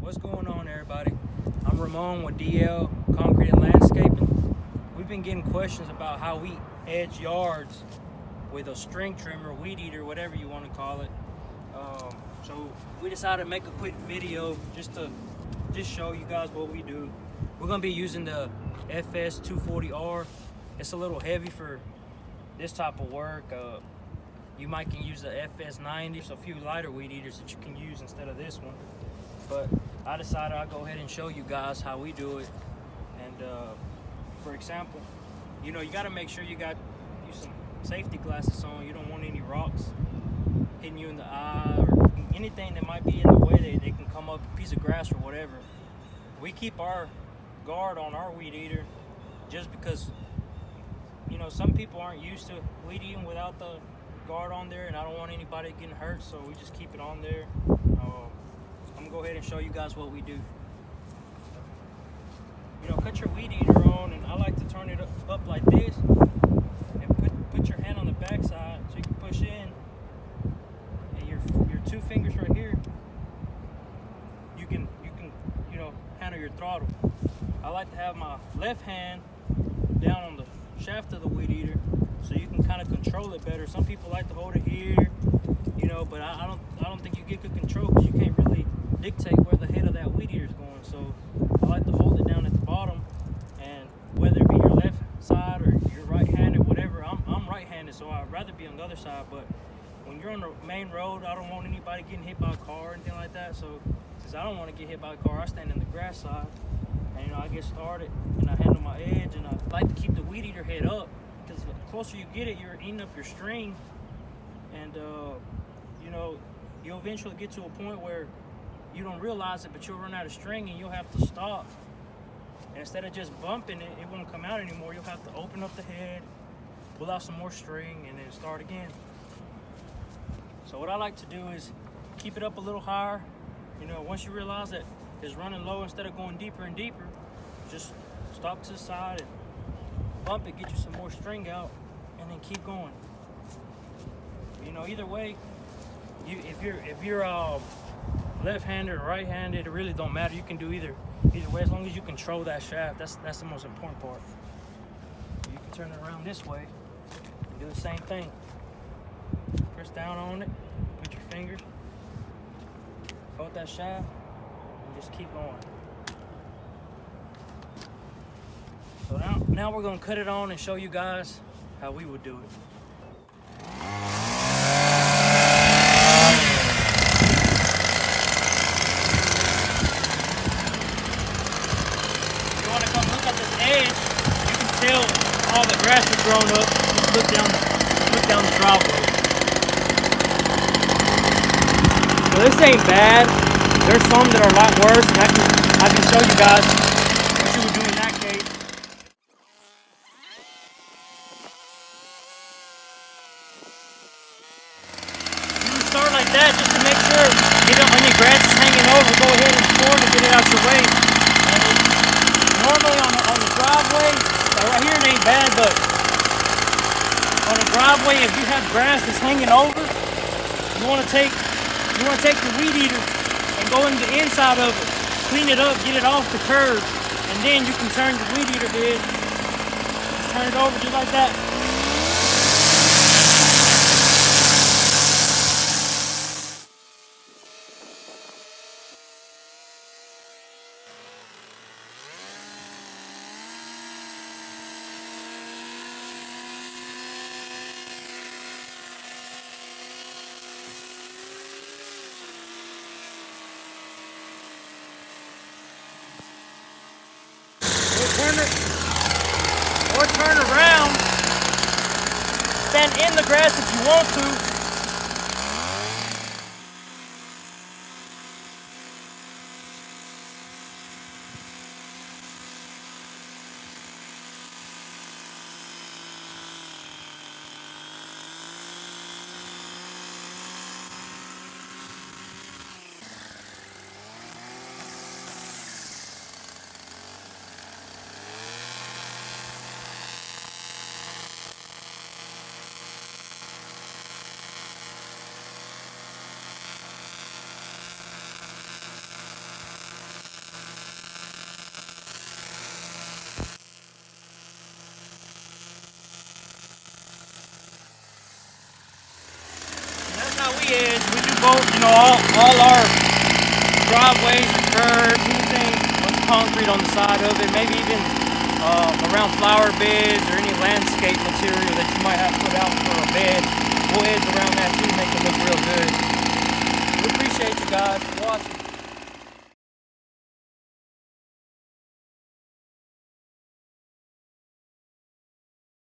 What's going on, everybody? I'm Ramon with DL Concrete and Landscaping. We've been getting questions about how we edge yards with a string trimmer, weed eater, whatever you want to call it. So we decided to make a quick video just to show you guys what we do. We're gonna be using the FS240R. It's a little heavy for this type of work. You might can use the FS90. There's a few lighter weed eaters that you can use instead of this one. But I decided I'll go ahead and show you guys how we do it. And for example, you gotta make sure you got some safety glasses on. You don't want any rocks hitting you in the eye or anything that might be in the way. They can come up, a piece of grass or whatever. We keep our guard on our weed eater just because some people aren't used to weed eating without the guard on there, and I don't want anybody getting hurt, so we just keep it on there. I'm gonna go ahead and show you guys what we do. Cut your weed eater on, and I like to turn it up like this, and put your hand on the back side so you can push in, and your two fingers right here, you can handle your throttle. I like to have my left hand down on the shaft of the weed eater so you can kind of control it better. Some people like to hold it here, but I don't think you get good control because you can't really dictate where the head of that weed eater is going. So I like to hold it down at the bottom, and whether it be your left side or your right-handed, whatever. I'm right-handed, so I'd rather be on the other side. But when you're on the main road, I don't want anybody getting hit by a car or anything like that. So since I don't want to get hit by a car, I stand in the grass side, and I get started and I handle my edge, and I like to keep the weed eater head up because the closer you get it, you're eating up your string, and you'll eventually get to a point where you don't realize it, but you'll run out of string and you'll have to stop. And instead of just bumping it, it won't come out anymore. You'll have to open up the head, pull out some more string, and then start again. So what I like to do is keep it up a little higher. Once you realize that it's running low, instead of going deeper and deeper, just stop to the side and bump it, get you some more string out, and then keep going. Either way, if you're left-handed or right-handed, it really don't matter. You can do either way as long as you control that shaft. That's the most important part. You can turn it around this way and do the same thing. Press down on it, put your fingers, hold that shaft, and just keep going. So now we're gonna cut it on and show you guys how we would do it. All the grass is grown up. Just look down the driveway. So this ain't bad. There's some that are a lot worse, and I can show you guys what you would do in that case. You can start like that just to make sure any grass is hanging over. Go ahead and pour it and get it out your way. And normally on the driveway. Right here it ain't bad, but on the driveway, if you have grass that's hanging over, you want to take the weed eater and go in the inside of it, clean it up, get it off the curb, and then you can turn the weed eater head, turn it over just like that. Or turn around, stand in the grass if you want to. asphalt, you know, all our driveways or curbs, anything with concrete on the side of it, maybe even around flower beds or any landscape material that you might have put out for a bed. We'll edge around that too, make it look real good. We appreciate you guys for watching.